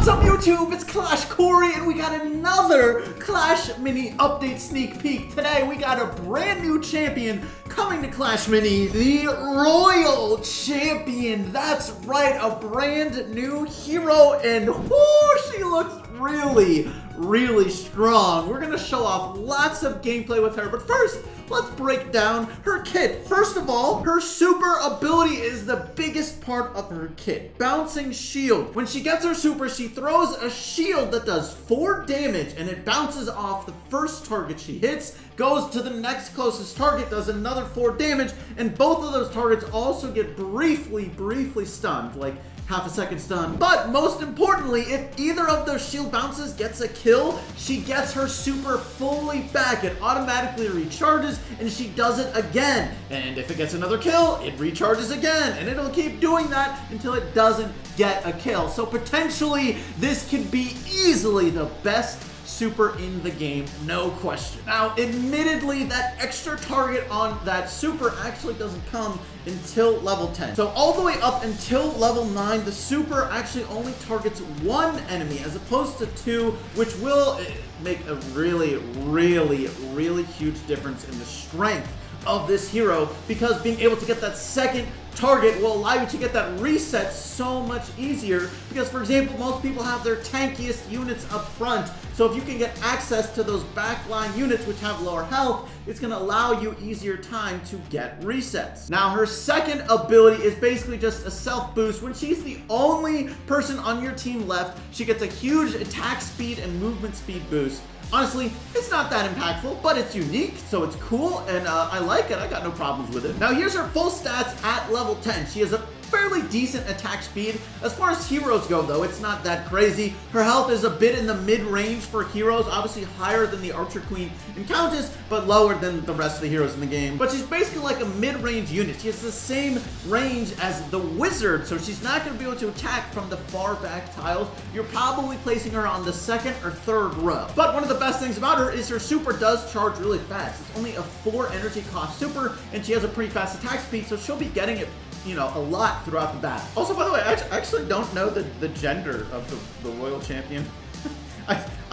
What's up YouTube? It's Clash Cory and we got another Clash Mini update sneak peek. Today we got a brand new champion coming to Clash Mini, the Royal Champion. That's right, a brand new hero, and whoo, she looks really strong. We're gonna show off lots of gameplay with her, but first, let's break down her kit. First of all, her super ability is the biggest part of her kit, Bouncing Shield. When she gets her super, she throws a shield that does 4 damage, and it bounces off the first target she hits, goes to the next closest target, does another 4 damage, and both of those targets also get briefly stunned, like half a second stun. But most importantly, if either of those shield bounces gets a kill, she gets her super fully back. It automatically recharges and she does it again. And if it gets another kill, it recharges again. And it'll keep doing that until it doesn't get a kill. So potentially this could be easily the best super in the game, no question. Now, admittedly, that extra target on that super actually doesn't come until level 10. So all the way up until level 9, the super actually only targets 1 enemy as opposed to 2, which will make a really huge difference in the strength of this hero, because being able to get that second target will allow you to get that reset so much easier, because for example, most people have their tankiest units up front, so if you can get access to those backline units which have lower health, it's going to allow you easier time to get resets. Now her second ability is basically just a self boost. When she's the only person on your team left, she gets a huge attack speed and movement speed boost. Honestly, it's not that impactful, but it's unique, so it's cool, and I like it. I got no problems with it. Now here's her full stats at level 10. She has a fairly decent attack speed. As far as heroes go, though, it's not that crazy. Her health is a bit in the mid-range for heroes, obviously higher than the Archer Queen and Countess, but lower than the rest of the heroes in the game. But she's basically like a mid-range unit. She has the same range as the Wizard, so she's not going to be able to attack from the far back tiles. You're probably placing her on the 2nd or 3rd row. But one of the best things about her is her super does charge really fast. It's only a 4 energy cost super, and she has a pretty fast attack speed, so she'll be getting it, you know, a lot throughout the battle. Also, by the way, I actually don't know the gender of the Royal Champion.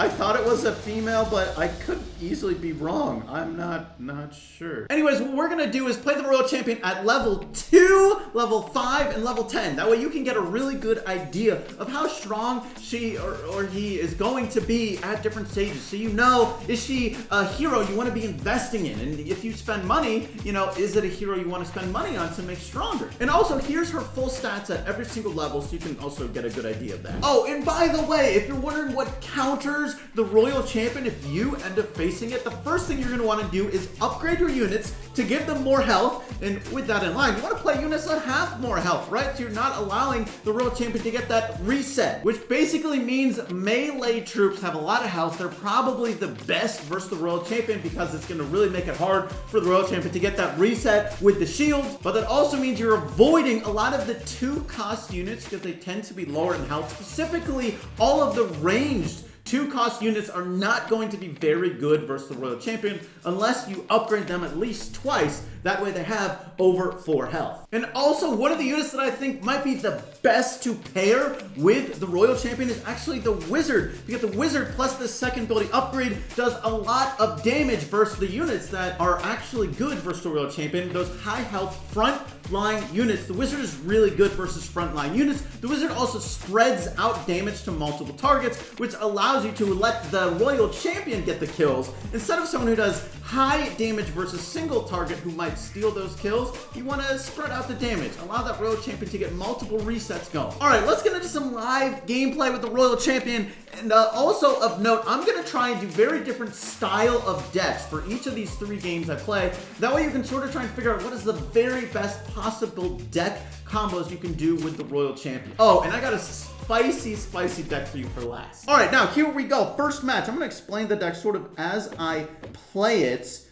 I thought it was a female, but I could easily be wrong. I'm not sure. Anyways, what we're gonna do is play the Royal Champion at level 2, level 5, and level 10. That way you can get a really good idea of how strong she or he is going to be at different stages. So you know, is she a hero you want to be investing in? And if you spend money, you know, is it a hero you want to spend money on to make stronger? And also, here's her full stats at every single level, so you can also get a good idea of that. Oh, and by the way, if you're wondering what counters the Royal Champion if you end up facing it, the first thing you're going to want to do is upgrade your units to give them more health. And with that in mind, you want to play units that have more health, right? So you're not allowing the Royal Champion to get that reset, which basically means melee troops have a lot of health. They're probably the best versus the Royal Champion because it's going to really make it hard for the Royal Champion to get that reset with the shields. But that also means you're avoiding a lot of the 2-cost units because they tend to be lower in health. Specifically, all of the ranged 2-cost units are not going to be very good versus the Royal Champion unless you upgrade them at least twice. That way they have over 4 health. And also, one of the units that I think might be the best to pair with the Royal Champion is actually the Wizard, because the Wizard plus the second ability upgrade does a lot of damage versus the units that are actually good versus the Royal Champion, those high health front line units. The Wizard is really good versus frontline units. The Wizard also spreads out damage to multiple targets, which allows you to let the Royal Champion get the kills. Instead of someone who does high damage versus single target who might steal those kills, you want to spread out the damage. Allow that Royal Champion to get multiple resets going. Alright, let's get into some live gameplay with the Royal Champion. And also of note, I'm going to try and do very different style of decks for each of these 3 games I play. That way you can sort of try and figure out what is the very best possible deck combos you can do with the Royal Champion. Oh, and I got a spicy deck for you for last. All right, now here we go. First match. I'm going to explain the deck sort of as I play it.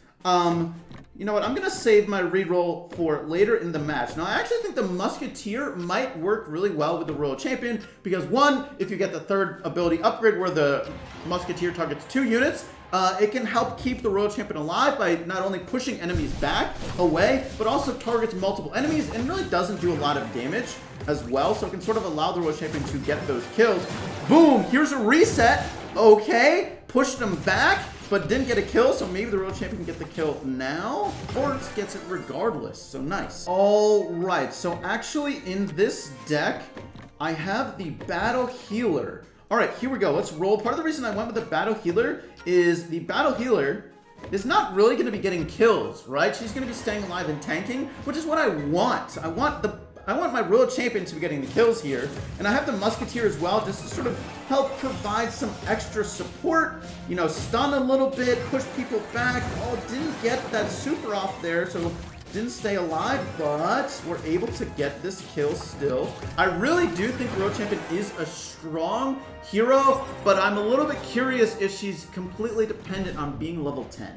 You know what? I'm going to save my reroll for later in the match. Now, I actually think the Musketeer might work really well with the Royal Champion because, one, if you get the 3rd ability upgrade where the Musketeer targets 2 units, It can help keep the Royal Champion alive by not only pushing enemies back, away, but also targets multiple enemies and really doesn't do a lot of damage as well. So it can sort of allow the Royal Champion to get those kills. Boom! Here's a reset. Okay, pushed them back, but didn't get a kill, so maybe the Royal Champion can get the kill now. Forts gets it regardless, so nice. All right, so actually in this deck, I have the Battle Healer. All right, here we go. Let's roll. Part of the reason I went with the Battle Healer is the Battle Healer is not really going to be getting kills, right? She's going to be staying alive and tanking, which is what I want. I want my Royal Champion to be getting the kills here. And I have the Musketeer as well, just to sort of help provide some extra support. You know, stun a little bit, push people back. Oh, didn't get that super off there, so didn't stay alive, but we're able to get this kill still. I really do think the Royal Champion is a strong hero, but I'm a little bit curious if she's completely dependent on being level 10.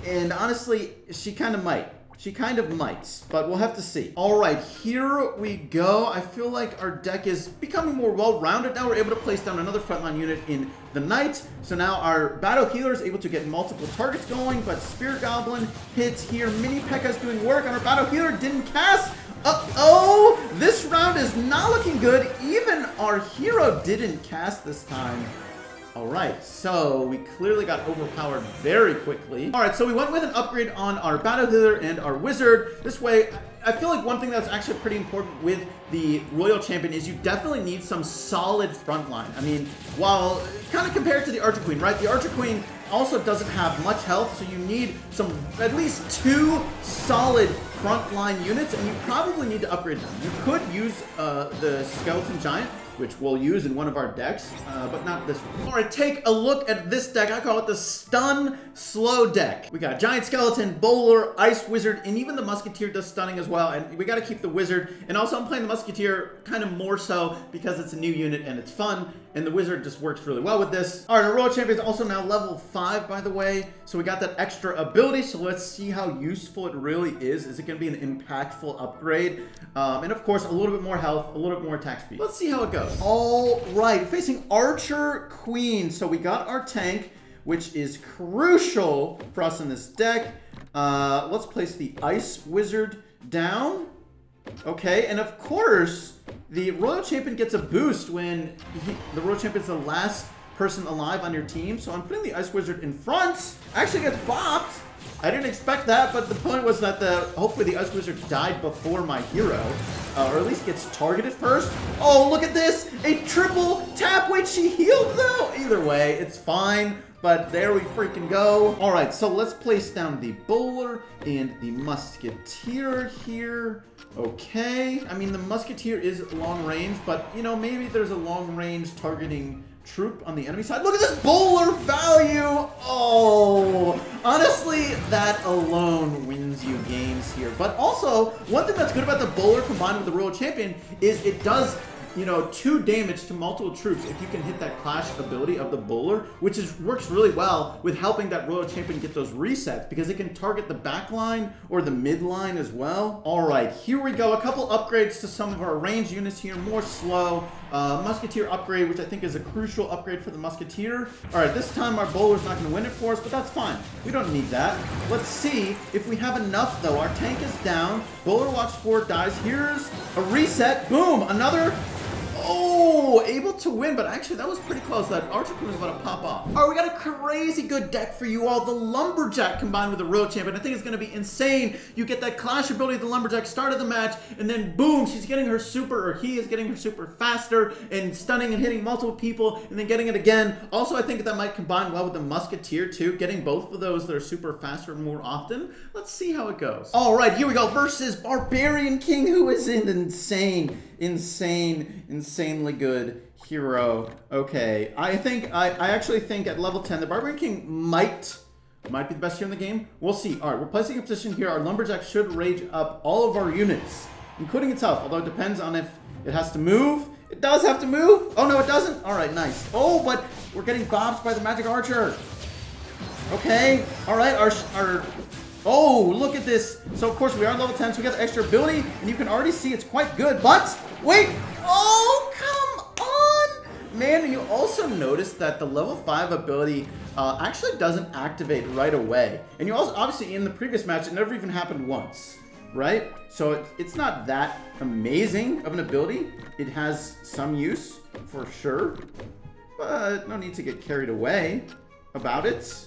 And honestly, she kind of might. She kind of might, but we'll have to see. All right, here we go. I feel like our deck is becoming more well-rounded now. We're able to place down another frontline unit in the Knight. So now our Battle Healer is able to get multiple targets going, but Spear Goblin hits here. Mini P.E.K.K.A.'s doing work, and our Battle Healer didn't cast. Uh-oh! This round is not looking good. Even our hero didn't cast this time. Alright, so we clearly got overpowered very quickly. Alright, so we went with an upgrade on our Battle Healer and our Wizard. This way, I feel like one thing that's actually pretty important with the Royal Champion is you definitely need some solid frontline. I mean, while kind of compared to the Archer Queen, right? The Archer Queen also doesn't have much health, so you need some, at least 2 solid frontline units, and you probably need to upgrade them. You could use the Skeleton Giant, which we'll use in one of our decks, but not this one. All right, take a look at this deck. I call it the Stun Slow deck. We got Giant Skeleton, Bowler, Ice Wizard, and even the Musketeer does stunning as well. And we got to keep the Wizard. And also I'm playing the Musketeer kind of more so because it's a new unit and it's fun. And the Wizard just works really well with this. All right, our Royal Champion is also now level 5, by the way. So we got that extra ability. So let's see how useful it really is. Is it going to be an impactful upgrade? And of course, a little bit more health, a little bit more attack speed. Let's see how it goes. All right, facing Archer Queen. So we got our tank, which is crucial for us in this deck. Let's place the Ice Wizard down. Okay, and of course, the Royal Champion gets a boost when the Royal Champion is the last person alive on your team. So I'm putting the Ice Wizard in front. Actually gets bopped. I didn't expect that, but the point was that hopefully the Ice Wizard died before my hero, or at least gets targeted first. Oh, look at this! A triple tap! Wait, she healed though? Either way, it's fine. But there we freaking go. All right, so let's place down the Bowler and the Musketeer here. Okay. I mean, the Musketeer is long range, but, you know, maybe there's a long range targeting troop on the enemy side. Look at this Bowler value. Oh, honestly, that alone wins you games here. But also, one thing that's good about the Bowler combined with the Royal Champion is it does, you know, 2 damage to multiple troops if you can hit that clash ability of the Bowler, which works really well with helping that Royal Champion get those resets because it can target the back line or the mid line as well. All right, here we go. A couple upgrades to some of our range units here, more slow. Musketeer upgrade, which I think is a crucial upgrade for the Musketeer. All right, this time our Bowler's not going to win it for us, but that's fine. We don't need that. Let's see if we have enough, though. Our tank is down. Bowler Watch 4 dies. Here's a reset. Boom, another. Oh, able to win, but actually that was pretty close. That Archer Queen was about to pop off. All right, we got a crazy good deck for you all. The Lumberjack combined with the Royal Champion. I think it's going to be insane. You get that clash ability of the Lumberjack start of the match, and then boom, she's getting her super, or he is getting her super faster and stunning and hitting multiple people, and then getting it again. Also, I think that might combine well with the Musketeer too, getting both of those that are super faster more often. Let's see how it goes. All right, here we go versus Barbarian King, who is an insanely good hero. Okay, I actually think at level 10 the Barbarian King might be the best hero in the game. We'll see. All right, we're placing a position here. Our Lumberjack should rage up all of our units, including itself, although it depends on if it has to move. It does have to move. Oh no, it doesn't. All right, nice. Oh, but we're getting bopped by the Magic Archer. Okay, all right, our oh, look at this. So, of course, we are level 10, so we got the extra ability, and you can already see it's quite good, but wait. Oh, come on. Man, and you also notice that the level 5 ability actually doesn't activate right away. And you also, obviously in the previous match, it never even happened once, right? So it's not that amazing of an ability. It has some use, for sure, but no need to get carried away about it.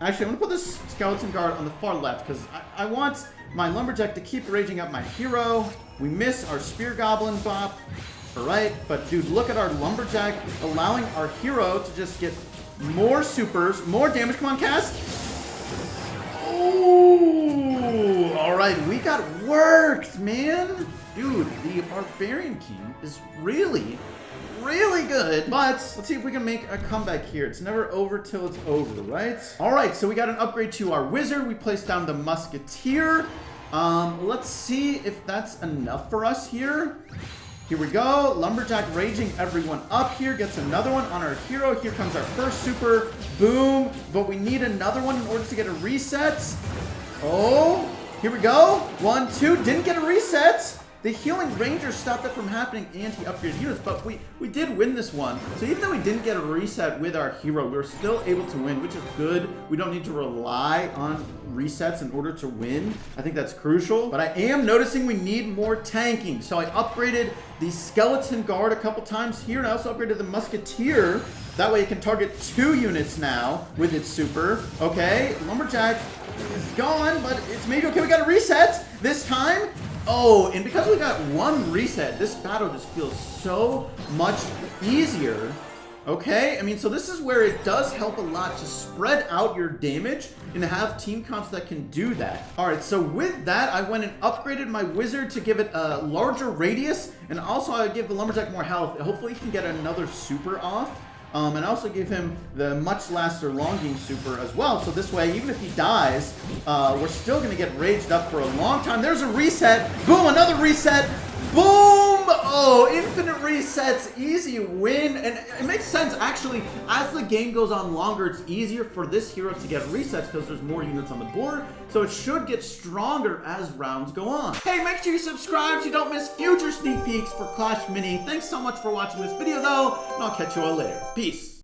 Actually, I'm gonna put this skeleton guard on the far left because I want my lumberjack to keep raging up my hero. We miss our spear goblin bop. Alright, but dude, look at our lumberjack allowing our hero to just get more supers, more damage. Come on, cast. Oh, alright, we got worked, man. Dude, the Barbarian King is really good. But let's see if we can make a comeback here. It's never over till it's over, right? Alright, so we got an upgrade to our wizard. We placed down the musketeer. Let's see if that's enough for us here. Here we go. Lumberjack raging everyone up here. Gets another one on our hero. Here comes our first super. Boom. But we need another one in order to get a reset. Oh, here we go. 1, 2. Didn't get a reset. The healing ranger stopped that from happening and he upgraded units, but we did win this one. So even though we didn't get a reset with our hero, we were still able to win, which is good. We don't need to rely on resets in order to win. I think that's crucial. But I am noticing we need more tanking. So I upgraded the skeleton guard a couple times here, and I also upgraded the musketeer. That way it can target 2 units now with its super. Okay, lumberjack is gone, but it's maybe okay. We got a reset this time. Oh, and because we got 1 reset, this battle just feels so much easier. Okay, I mean, so this is where it does help a lot to spread out your damage and have team comps that can do that. All right, so with that, I went and upgraded my wizard to give it a larger radius, and also I give the lumberjack more health. Hopefully he can get another super off. And also give him the much laster longing super as well. So this way, even if he dies, we're still going to get raged up for a long time. There's a reset. Boom, another reset. Boom! Oh, infinite resets, easy win. And it makes sense, actually, as the game goes on longer, it's easier for this hero to get resets because there's more units on the board. So it should get stronger as rounds go on. Hey, make sure you subscribe so you don't miss future sneak peeks for Clash Mini. Thanks so much for watching this video, though, and I'll catch you all later. Peace.